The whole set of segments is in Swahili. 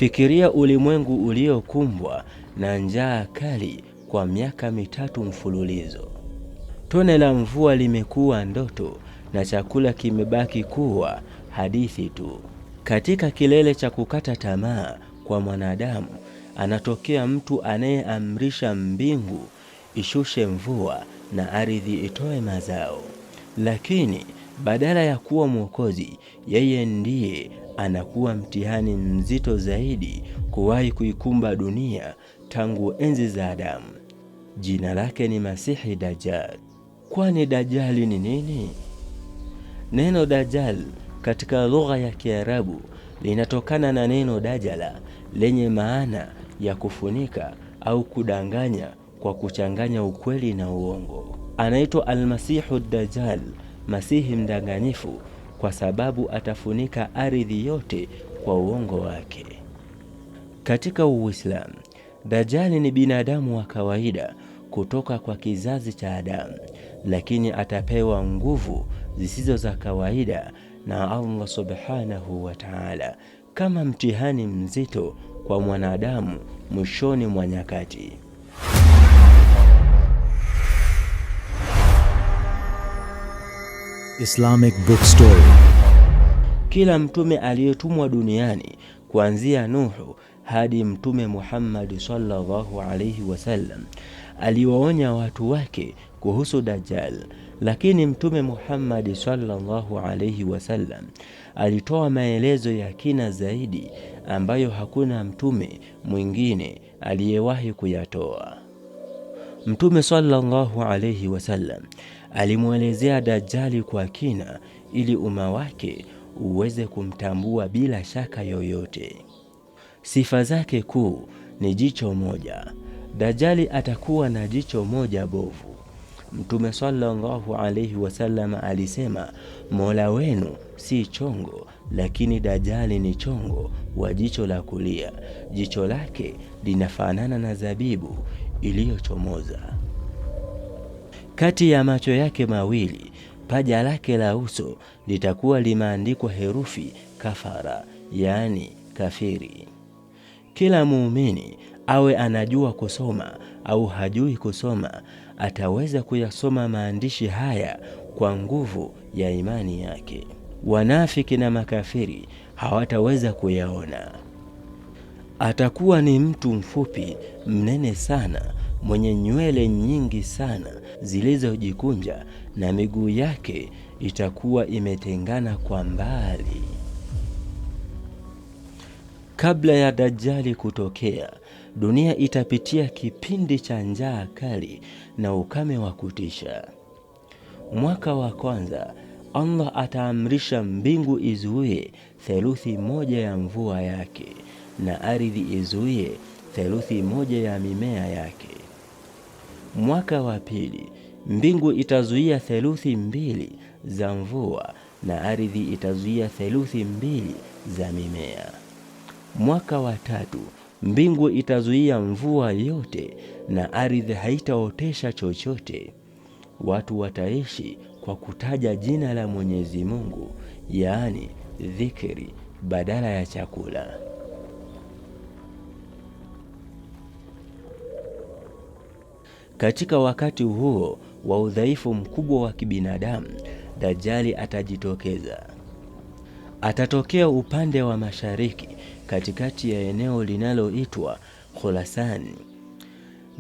Fikiria ulimwengu uliokumbwa na njaa kali kwa miaka 3 mfululizo. Tone la mvua limekuwa ndoto na chakula kimebaki kuwa hadithi tu. Katika kilele cha kukata tamaa kwa mwanadamu, anatokea mtu anayeamrisha mbingu ishushe mvua na ardhi itoe mazao. Lakini badala ya kuwa mwokozi, yeye ndiye anakuwa mtihani mzito zaidi kuwahi kuikumba dunia tangu enzi za Adamu. Jina lake ni Masihi Dajjal. Kwani Dajjali ni nini? Neno Dajjal katika lugha ya Kiarabu linatokana na neno dajala lenye maana ya kufunika au kudanganya kwa kuchanganya ukweli na uongo. Anaitwa Almasihu Dajjal, Masihi mdanganyifu, kwa sababu atafunika ardhi yote kwa uongo wake. Katika Uislamu, Dajjali ni binadamu wa kawaida kutoka kwa kizazi cha Adamu, lakini atapewa nguvu zisizo za kawaida na Allah subhanahu wa ta'ala kama mtihani mzito kwa mwanadamu mwishoni mwa nyakati. Islamic Book Story. Kila mtume aliyetumwa duniani kuanzia Nuhu hadi Mtume Muhammad sallallahu alayhi wasallam aliwaonya watu wake kuhusu Dajjal, lakini Mtume Muhammad sallallahu alayhi wasallam alitoa maelezo ya kina zaidi ambayo hakuna mtume mwingine aliyewahi kuyatoa. Mtume sallallahu alayhi wasallam alimuelezea Dajjali kwa kina ili umma wake uweze kumtambua bila shaka yoyote. Sifa zake kuu ni jicho moja. Dajjali atakuwa na jicho moja bovu. Mtume sallallahu alayhi wasallam alisema, Mola wenu si chongo, lakini Dajjali ni chongo wa jicho la kulia. Jicho lake linafanana na zabibu iliyochomoza. Kati ya macho yake mawili, paja lake la uso litakuwa limeandikwa herufi kafara, yaani kafiri. Kila muumini awe anajua kusoma au hajui kusoma, ataweza kuyasoma maandishi haya kwa nguvu ya imani yake. Wanafiki na makafiri hawataweza kuyaona. Atakuwa ni mtu mfupi, mnene sana, mwenye nywele nyingi sana zilizojikunja, na miguu yake itakuwa imetengana kwa mbali. Kabla ya Dajjali kutokea, dunia itapitia kipindi cha njaa kali na ukame wa kutisha. Mwaka wa kwanza, Allah ataamrisha mbingu izuie theluthi moja ya mvua yake na ardhi izuie theluthi moja ya mimea yake. Mwaka wa pili, mbingu itazuia theluthi 2 za mvua na ardhi itazuia theluthi 2 za mimea. Mwaka wa tatu, mbingu itazuia mvua yote na ardhi haitaotesha chochote. Watu wataishi kwa kutaja jina la Mwenyezi Mungu, yaani dhikri badala ya chakula. Katika wakati huo wa udhaifu mkubwa wa kibinadamu, Dajjali atajitokeza. Atatokea upande wa mashariki katikati ya eneo linaloitwa Khurasan.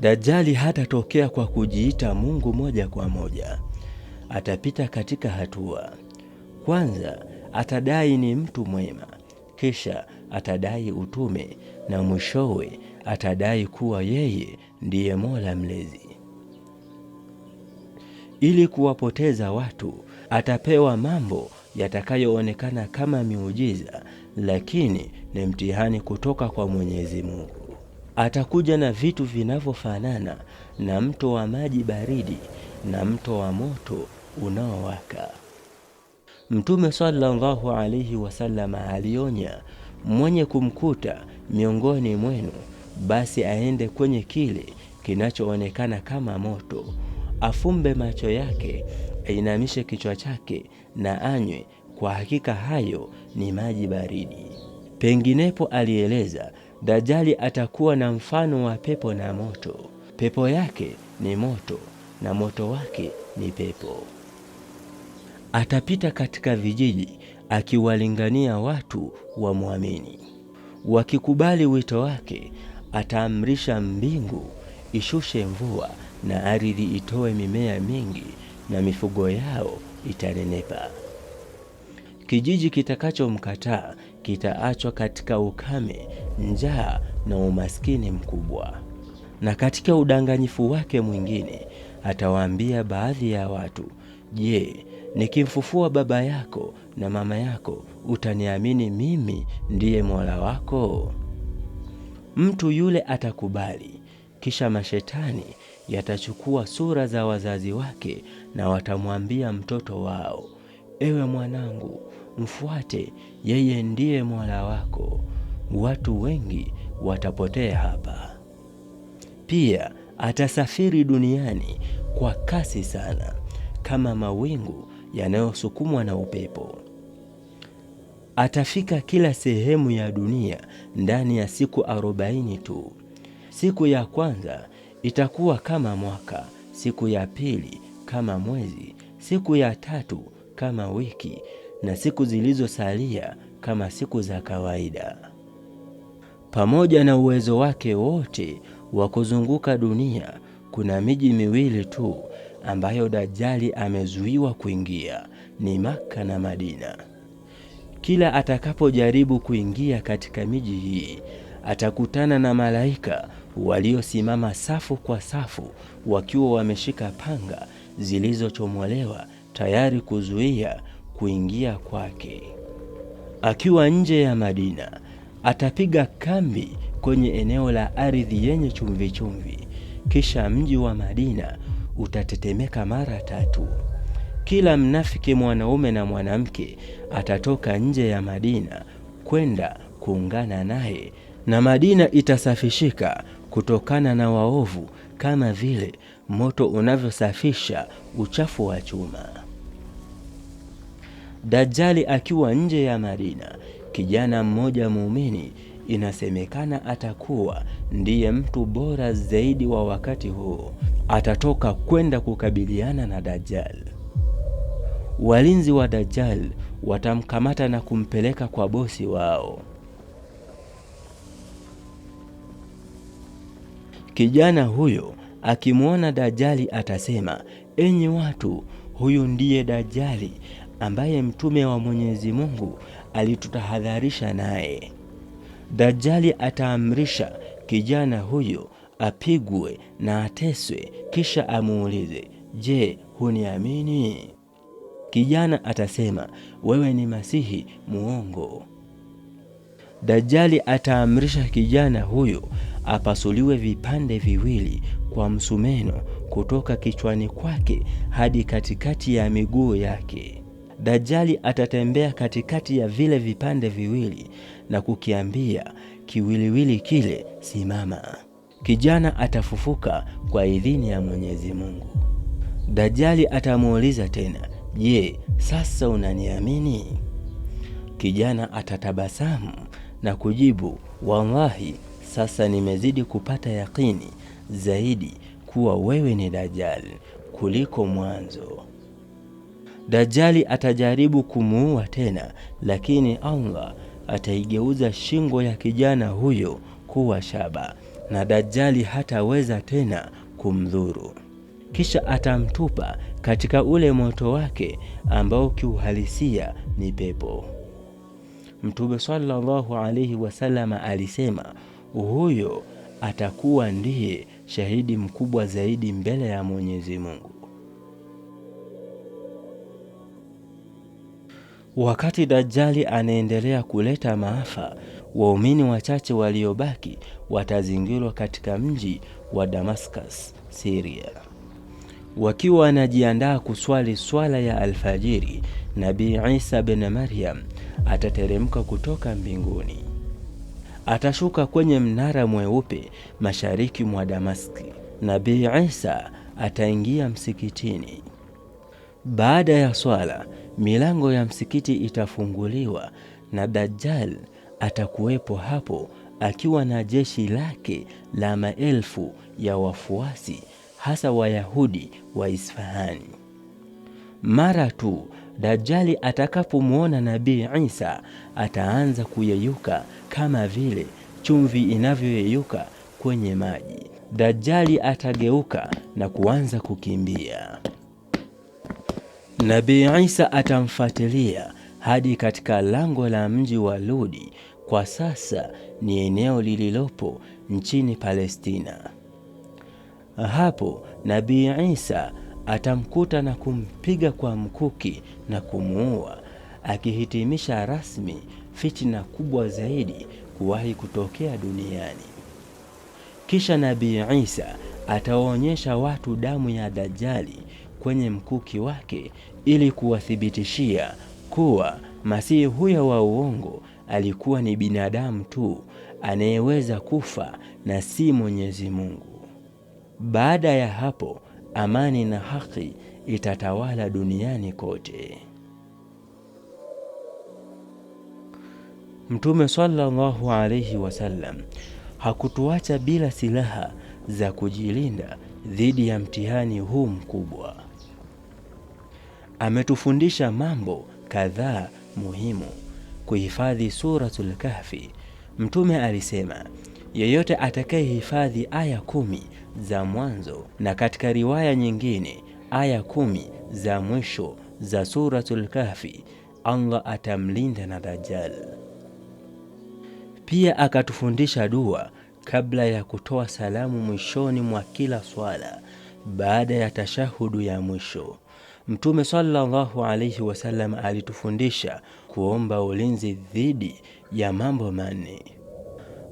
Dajjali hatatokea kwa kujiita Mungu moja kwa moja. Atapita katika hatua. Kwanza atadai ni mtu mwema, kisha atadai utume, na mwishowe atadai kuwa yeye ndiye Mola mlezi. Ili kuwapoteza watu, atapewa mambo yatakayoonekana kama miujiza, lakini ni mtihani kutoka kwa Mwenyezi Mungu. Atakuja na vitu vinavyofanana na mto wa maji baridi na mto wa moto unaowaka. Mtume sallallahu alayhi wasallam alionya, mwenye kumkuta miongoni mwenu basi aende kwenye kile kinachoonekana kama moto, afumbe macho yake, ainamishe kichwa chake na anywe, kwa hakika hayo ni maji baridi. Penginepo alieleza, Dajjali atakuwa na mfano wa pepo na moto. Pepo yake ni moto na moto wake ni pepo. Atapita katika vijiji akiwalingania watu wamwamini. Wakikubali wito wake, ataamrisha mbingu ishushe mvua na ardhi itoe mimea mingi na mifugo yao itanenepa. Kijiji kitakachomkataa kitaachwa katika ukame, njaa na umaskini mkubwa. Na katika udanganyifu wake mwingine, atawaambia baadhi ya watu, je, nikimfufua baba yako na mama yako, utaniamini mimi ndiye Mola wako? Mtu yule atakubali, kisha mashetani yatachukua sura za wazazi wake na watamwambia mtoto wao, ewe mwanangu, mfuate, yeye ndiye Mola wako. Watu wengi watapotea hapa. Pia atasafiri duniani kwa kasi sana, kama mawingu yanayosukumwa na upepo. Atafika kila sehemu ya dunia ndani ya siku 40 tu. Siku ya kwanza itakuwa kama mwaka, siku ya pili kama mwezi, siku ya tatu kama wiki, na siku zilizosalia kama siku za kawaida. Pamoja na uwezo wake wote wa kuzunguka dunia, kuna miji miwili tu ambayo Dajjali amezuiwa kuingia, ni Makka na Madina. Kila atakapojaribu kuingia katika miji hii, atakutana na malaika waliosimama safu kwa safu, wakiwa wameshika panga zilizochomolewa tayari kuzuia kuingia kwake. Akiwa nje ya Madina, atapiga kambi kwenye eneo la ardhi yenye chumvi chumvi, kisha mji wa Madina utatetemeka mara 3. Kila mnafiki mwanaume na mwanamke atatoka nje ya Madina kwenda kuungana naye, na Madina itasafishika kutokana na waovu kama vile moto unavyosafisha uchafu wa chuma. Dajjali akiwa nje ya Madina, kijana mmoja muumini inasemekana atakuwa ndiye mtu bora zaidi wa wakati huo, atatoka kwenda kukabiliana na Dajjal. Walinzi wa Dajjal watamkamata na kumpeleka kwa bosi wao. Kijana huyo akimwona Dajjali atasema, enyi watu, huyu ndiye Dajjali ambaye mtume wa Mwenyezi Mungu alitutahadharisha naye. Dajjali ataamrisha kijana huyo apigwe na ateswe, kisha amuulize, je, huniamini? Kijana atasema, wewe ni Masihi muongo. Dajjali ataamrisha kijana huyo apasuliwe vipande viwili kwa msumeno kutoka kichwani kwake hadi katikati ya miguu yake. Dajjali atatembea katikati ya vile vipande viwili na kukiambia kiwiliwili kile, simama. Kijana atafufuka kwa idhini ya Mwenyezi Mungu. Dajjali atamuuliza tena, je, sasa unaniamini? Kijana atatabasamu na kujibu, wallahi, sasa nimezidi kupata yakini zaidi kuwa wewe ni Dajjal kuliko mwanzo. Dajjali atajaribu kumuua tena, lakini Allah ataigeuza shingo ya kijana huyo kuwa shaba na Dajjali hataweza tena kumdhuru. Kisha atamtupa katika ule moto wake ambao kiuhalisia ni pepo. Mtume sallallahu alayhi wasallam alisema, huyo atakuwa ndiye shahidi mkubwa zaidi mbele ya Mwenyezi Mungu. Wakati Dajjali anaendelea kuleta maafa, waumini wachache waliobaki watazingirwa katika mji wa Damascus, Syria. Wakiwa wanajiandaa kuswali swala ya alfajiri, Nabii Isa bin Maryam atateremka kutoka mbinguni. Atashuka kwenye mnara mweupe mashariki mwa Damaski. Nabii Isa ataingia msikitini. Baada ya swala, milango ya msikiti itafunguliwa na Dajjal atakuwepo hapo akiwa na jeshi lake la maelfu ya wafuasi, hasa Wayahudi wa Isfahani. Mara tu Dajjali atakapomwona Nabii Isa, ataanza kuyeyuka kama vile chumvi inavyoyeyuka kwenye maji. Dajjali atageuka na kuanza kukimbia. Nabii Isa atamfuatilia hadi katika lango la mji wa Ludi, kwa sasa ni eneo lililopo nchini Palestina. Hapo Nabii Isa atamkuta na kumpiga kwa mkuki na kumuua, akihitimisha rasmi fitna kubwa zaidi kuwahi kutokea duniani. Kisha Nabii Isa atawaonyesha watu damu ya Dajjali kwenye mkuki wake ili kuwathibitishia kuwa Masihi huyo wa uongo alikuwa ni binadamu tu anayeweza kufa na si Mwenyezi Mungu. Baada ya hapo, amani na haki itatawala duniani kote. Mtume sallallahu alayhi wasallam hakutuacha bila silaha za kujilinda dhidi ya mtihani huu mkubwa. Ametufundisha mambo kadhaa muhimu. Kuhifadhi Suratul Kahfi. Mtume alisema, yeyote atakayehifadhi aya 10 za mwanzo na katika riwaya nyingine aya 10 za mwisho za Suratul Kahfi, Allah atamlinda na Dajjal. Pia akatufundisha dua kabla ya kutoa salamu mwishoni mwa kila swala baada ya tashahudu ya mwisho. Mtume sallallahu alayhi wasallam alitufundisha kuomba ulinzi dhidi ya mambo manne.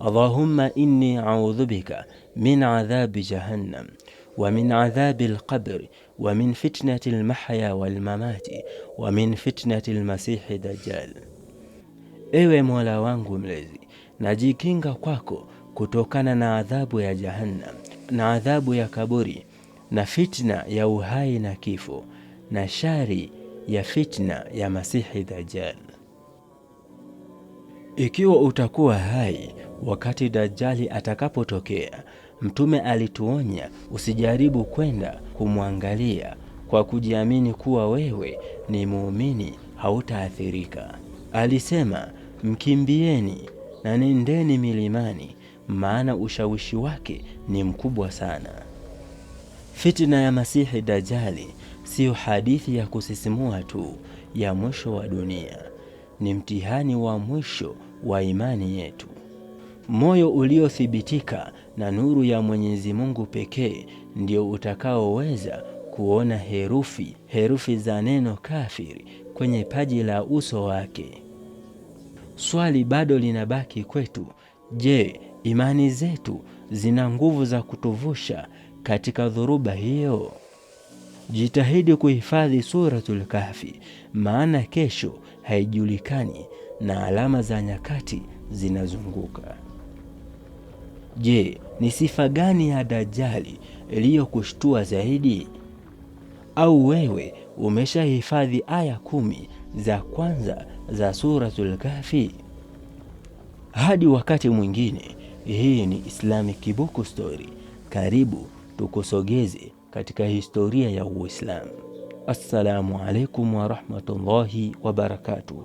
Allahumma inni a'udhu bika min adhabi jahannam wa min adhabi al-qabr wa min fitnati al-mahya wal-mamati wa min fitnati al-masihi dajjal. Ewe Mola wangu mlezi, najikinga kwako kutokana na adhabu ya jahannam na adhabu ya kaburi na fitna ya uhai na kifo na shari ya fitna ya Masihi Dajjal. Ikiwa utakuwa hai wakati Dajjali atakapotokea, Mtume alituonya usijaribu kwenda kumwangalia kwa kujiamini kuwa wewe ni muumini, hautaathirika. Alisema, mkimbieni na nendeni milimani, maana ushawishi wake ni mkubwa sana. Fitna ya Masihi Dajjali sio hadithi ya kusisimua tu ya mwisho wa dunia, ni mtihani wa mwisho wa imani yetu. Moyo uliothibitika na nuru ya Mwenyezi Mungu pekee ndio utakaoweza kuona herufi za neno kafiri kwenye paji la uso wake. Swali bado linabaki kwetu. Je, imani zetu zina nguvu za kutuvusha katika dhuruba hiyo? Jitahidi kuhifadhi Suratul Kahfi, maana kesho haijulikani na alama za nyakati zinazunguka. Je, ni sifa gani ya Dajjali iliyokushtua zaidi? Au wewe umeshahifadhi aya 10 za kwanza za Suratul Kahfi? Hadi wakati mwingine, hii ni Islamic Book Story. Karibu tukusogeze katika historia ya Uislamu. Assalamu alaikum wa rahmatullahi wa barakatuh.